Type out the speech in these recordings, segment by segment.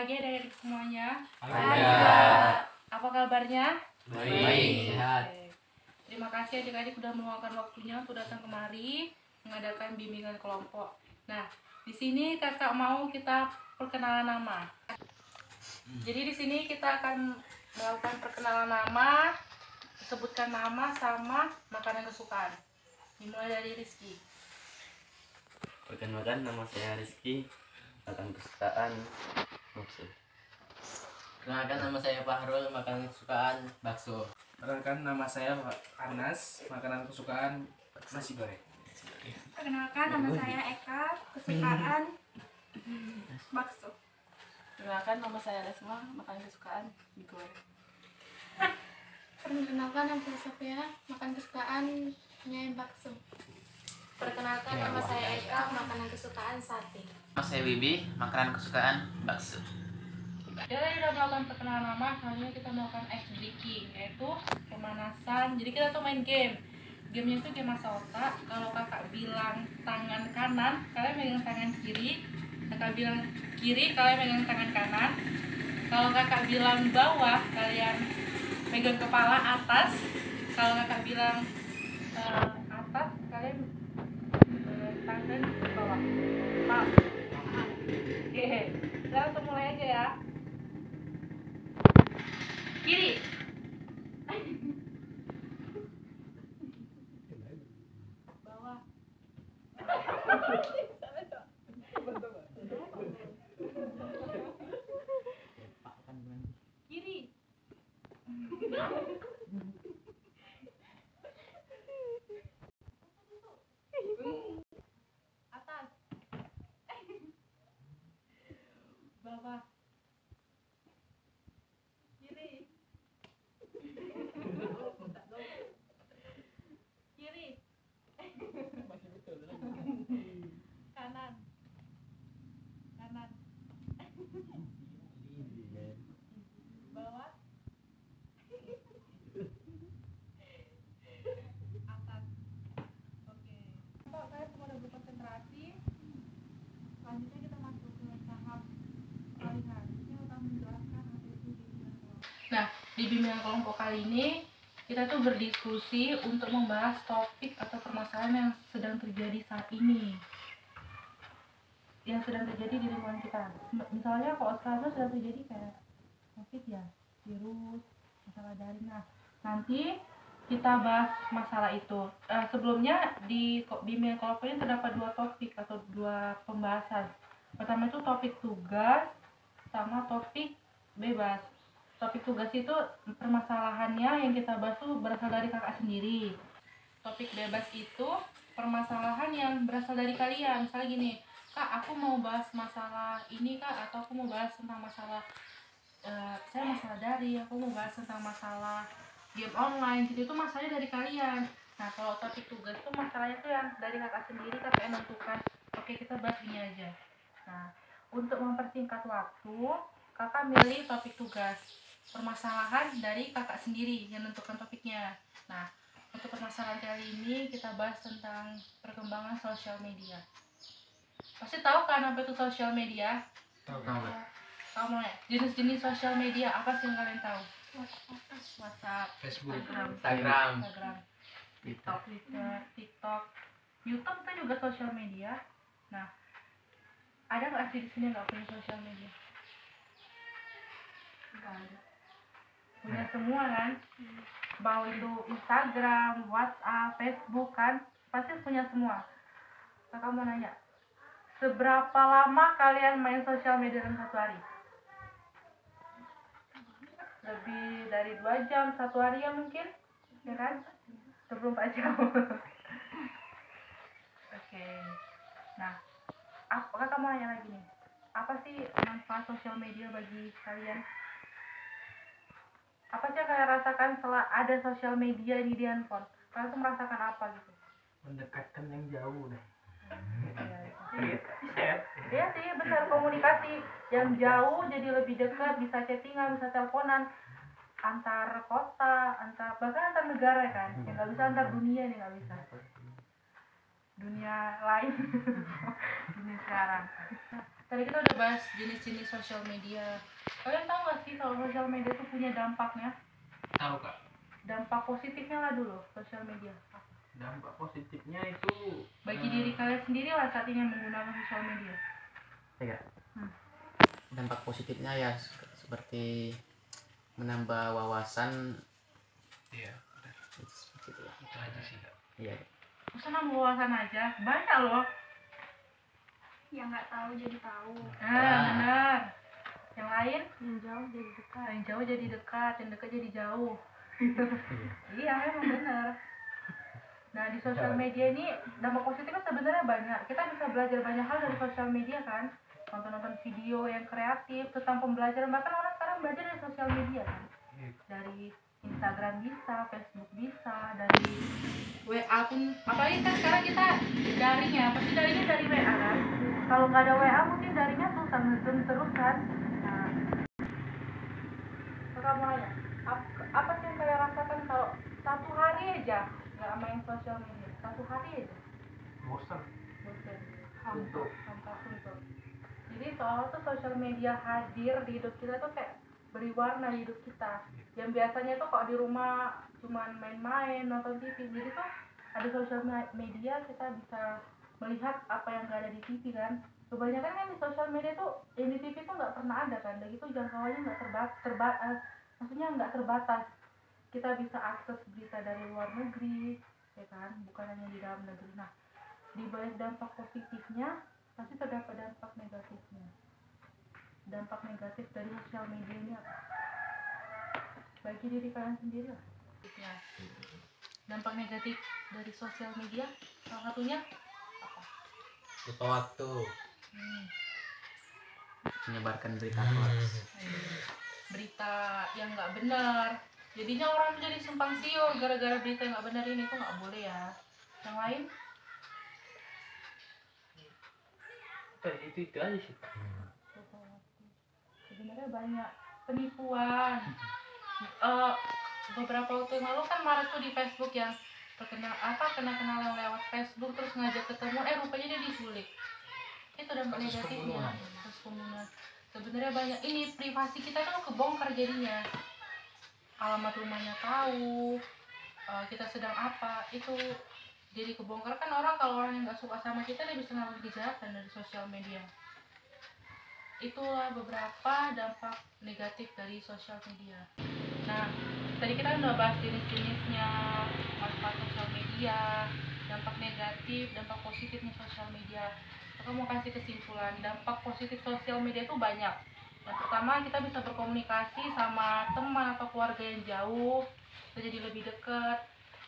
pagi dari semuanya. Pagi. Apa kabarnya? Baik, sehat. Terima kasih adik-adik sudah meluangkan waktunya untuk datang kemari mengadakan bimbingan kelompok. Nah, di sini kakak mau kita perkenalan nama. Jadi di sini kita akan melakukan perkenalan nama, sebutkan nama sama makanan kesukaan. Dimulai dari Rizky. Perkenalkan, nama saya Rizky. Makanan kesukaan bakso. Perkenalkan, nama saya Fahrul, makanan kesukaan bakso. Perkenalkan, nama saya Anas, makanan kesukaan nasi goreng. Perkenalkan, nama saya Eka, kesukaan bakso. Perkenalkan, nama saya Resma, makanan kesukaan mie goreng. Perkenalkan, nama saya Sofia, makan kesukaannya bakso. Perkenalkan, nama saya Eka, makanan kesukaan sate. Nama saya Bibi, makanan kesukaan bakso. Kita tadi udah melakukan perkenalan nama, selanjutnya kita melakukan ice breaking, yaitu pemanasan. Jadi kita tuh main game. Gamenya itu game masa otak. Kalau kakak bilang tangan kanan, kalian megang tangan kiri. Kakak bilang kiri, kalian megang tangan kanan. Kalau kakak bilang bawah, kalian megang kepala atas. Kalau kakak bilang atas, kalian tangan ke bawah. Paham? Oke, kita langsung mulai aja ya. Kiri. Bawah. Kiri. Atas. Bawah. Kiri. Kiri. Kanan. Kanan. Bawah. Atas. Oke. Kalau saya semua udah berkonsentrasi, selanjutnya kita masuk ke tahap peralihan. Ini akan menjelaskan apa itu bimbingan kelompok. Nah, di bimbingan kelompok kali ini kita tuh berdiskusi untuk membahas topik atau permasalahan yang sedang terjadi saat ini, yang sedang terjadi di lingkungan kita. Misalnya kalau sekarang tuh sedang terjadi kayak COVID ya, virus, masalah daring. Nah, nanti kita bahas masalah itu. Sebelumnya di bimbingan kelompok ini terdapat dua topik atau dua pembahasan. Pertama itu topik tugas sama topik bebas. Topik tugas itu permasalahannya yang kita bahas tuh berasal dari kakak sendiri. Topik bebas itu permasalahan yang berasal dari kalian. Misalnya gini, Kak, aku mau bahas masalah ini Kak, atau aku mau bahas tentang masalah saya masalah dari, aku mau bahas tentang masalah game online gitu. Itu masalahnya dari kalian. Nah, kalau topik tugas itu masalahnya tuh yang dari kakak sendiri, kakak yang nentukan. Oke, kita bahas ini aja. Nah, untuk mempersingkat waktu, kakak milih topik tugas. Permasalahan dari kakak sendiri yang menentukan topiknya. Nah, untuk permasalahan kali ini kita bahas tentang perkembangan sosial media. Pasti tahu kan apa itu sosial media? Tahu. Kamu ya, jenis-jenis sosial media apa sih yang kalian tahu? WhatsApp, Facebook, Instagram. TikTok, Twitter, TikTok, YouTube itu juga sosial media. Nah, ada nggak sih di sini nggak punya sosial media? Nggak ada. Punya semua kan? Mau itu Instagram, WhatsApp, Facebook kan? Pasti punya semua. Kakak mau nanya, seberapa lama kalian main sosial media dalam satu hari? Lebih dari 2 jam, 1 hari ya mungkin? Ya kan? 24 jam. Oke. Nah, kakak mau nanya lagi nih. Apa sih manfaat sosial media bagi kalian? Apa sih yang kalian rasakan setelah ada sosial media ini di handphone? Kalian tuh merasakan apa gitu? mendekatkan yang jauh deh. Iya sih, benar, komunikasi yang jauh jadi lebih dekat, bisa chattingan, bisa teleponan antar kota, bahkan antar negara kan, yang nggak bisa antar dunia nih, nggak bisa. Dunia lain, dunia sekarang. Tadi kita udah bahas jenis-jenis sosial media. Kalian tahu nggak sih kalau sosial media itu punya dampaknya? Tahu kak? Dampak positifnya lah dulu sosial media. Dampak positifnya itu Bagi diri kalian sendiri lah saat ini yang menggunakan sosial media. Ya. Dampak positifnya ya seperti menambah wawasan. Iya, Seperti itu. itu aja sih kak. Iya. Masa nambah wawasan aja? Banyak loh. Yang nggak tahu jadi tahu. Benar. Yang lain? Yang jauh jadi dekat. Yang jauh jadi dekat, yang dekat jadi jauh. Iya, memang benar. Nah, di sosial media ini dampak positifnya sebenarnya banyak. Kita bisa belajar banyak hal dari sosial media kan. Nonton-nonton video yang kreatif tentang pembelajaran. Bahkan orang sekarang belajar dari sosial media kan. Dari Instagram bisa, Facebook bisa, dari WA pun. Apalagi kan sekarang kita daring ya. Pasti daringnya dari WA kan. Kalau nggak ada WA mungkin daringnya susah nge-zoom terus kan. Nah, kamu aja. Apa sih yang kalian rasakan kalau satu hari aja nggak main sosial media? Satu hari aja. Bosan. Bosan. Suntuk. Hampa suntuk. Jadi soalnya tuh sosial media hadir di hidup kita tuh kayak beri warna di hidup kita. Yang biasanya tuh kalau di rumah cuman main-main, nonton TV. Jadi tuh ada sosial media kita bisa melihat apa yang nggak ada di TV kan. Kebanyakan kan di sosial media tuh yang di TV tuh nggak pernah ada kan. Dan itu jangkauannya nggak maksudnya nggak terbatas. Kita bisa akses berita dari luar negeri, ya kan, bukan hanya di dalam negeri. Nah, di balik dampak positifnya pasti terdapat dampak negatifnya. Dampak negatif dari sosial media ini apa? Bagi diri kalian sendiri lah. Ya. Dampak negatif dari sosial media salah satunya apa? Lupa waktu. Menyebarkan berita hoax. Berita yang nggak benar. Jadinya orang tuh jadi simpang siur gara-gara berita yang nggak benar ini tuh nggak boleh ya. Yang lain? Itu aja sih. Sebenarnya banyak penipuan. Beberapa waktu yang lalu kan Maret tuh di Facebook yang kenal lewat Facebook terus ngajak ketemu, rupanya dia diculik. Itu dampak negatifnya. Terus pembunuhan. Sebenarnya banyak ini privasi kita kan kebongkar jadinya. Alamat rumahnya tahu, kita sedang apa, itu jadi kebongkar kan. Kalau orang yang nggak suka sama kita dia bisa ngelakuin kejahatan dari sosial media. Itulah beberapa dampak negatif dari sosial media. Nah, tadi kita udah bahas jenis-jenisnya, manfaat sosial media, dampak negatif, dampak positifnya sosial media. Aku mau kasih kesimpulan, dampak positif sosial media itu banyak. Yang pertama, kita bisa berkomunikasi sama teman atau keluarga yang jauh, kita jadi lebih dekat.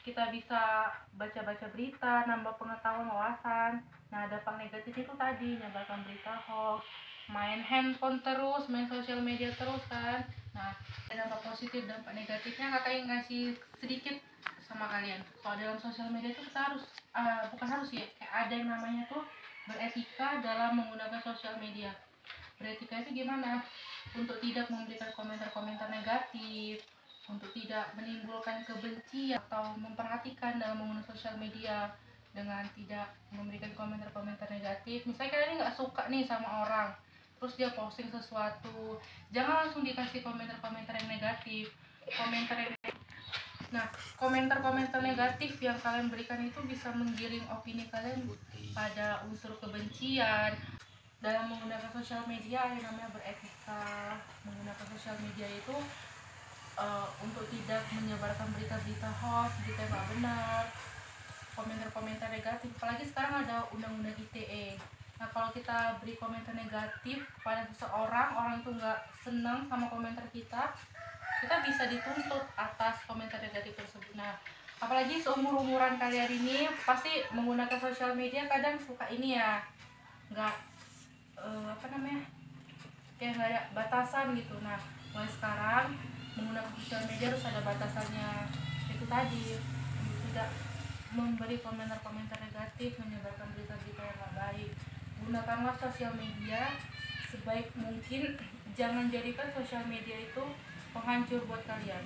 Kita bisa baca-baca berita, nambah pengetahuan, wawasan. Nah, dampak negatif itu tadi, nyebarkan berita hoax, main handphone terus, main sosial media terus kan. Nah, dampak positif, dampak negatifnya kakak yang ngasih sedikit sama kalian. Kalau dalam sosial media itu kita harus, bukan harus ya, kayak ada yang namanya tuh beretika dalam menggunakan sosial media. Beretika itu gimana? Untuk tidak memberikan komentar-komentar negatif, untuk tidak menimbulkan kebencian atau memperhatikan dalam menggunakan sosial media dengan tidak memberikan komentar-komentar negatif. Misalnya kalian nggak suka nih sama orang, terus dia posting sesuatu, jangan langsung dikasih komentar-komentar yang negatif. Komentar-komentar negatif yang kalian berikan itu bisa menggiring opini kalian pada unsur kebencian. Dalam menggunakan sosial media yang namanya beretika, menggunakan sosial media itu untuk tidak menyebarkan berita-berita hoax, berita yang nggak benar, komentar-komentar negatif. Apalagi sekarang ada undang-undang ITE. Nah, kalau kita beri komentar negatif pada seseorang, orang itu nggak senang sama komentar kita bisa dituntut atas komentar negatif tersebut. Nah, apalagi seumur-umuran kalian ini pasti menggunakan sosial media kadang suka ini ya, nggak kayak nggak ada batasan gitu. Nah, mulai sekarang menggunakan sosial media harus ada batasannya. Itu tadi, tidak memberi komentar-komentar negatif, menyebarkan berita-berita yang nggak baik. Gunakanlah sosial media sebaik mungkin. Jangan jadikan sosial media itu penghancur buat kalian,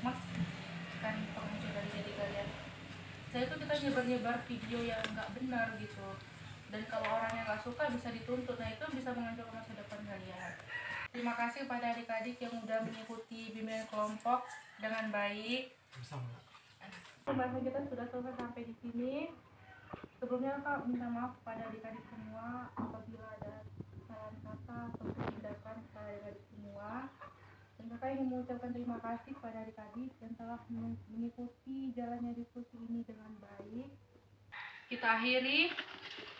mas, kan penghancur dari diri kalian. Saya tuh kita nyebar-nyebar video yang nggak benar gitu, Dan kalau orangnya nggak suka bisa dituntut. Nah, itu bisa menghancurkan masa depan kalian. Terima kasih kepada adik-adik yang udah mengikuti bimbingan kelompok dengan baik. Pembahasan kita sudah selesai sampai di sini. Sebelumnya Kak minta maaf kepada adik-adik semua apabila ada kesalahan kata atau tindakan kepada adik-adik semua. Dan Kakak ingin mengucapkan terima kasih kepada adik-adik yang telah mengikuti jalannya diskusi ini dengan baik. Kita akhiri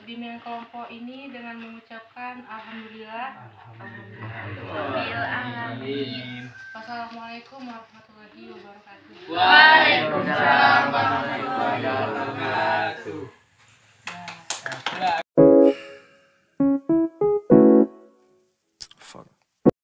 bimbingan kelompok ini dengan mengucapkan alhamdulillah. Alamin. Wassalamualaikum warahmatullahi wabarakatuh. Waalaikumsalam.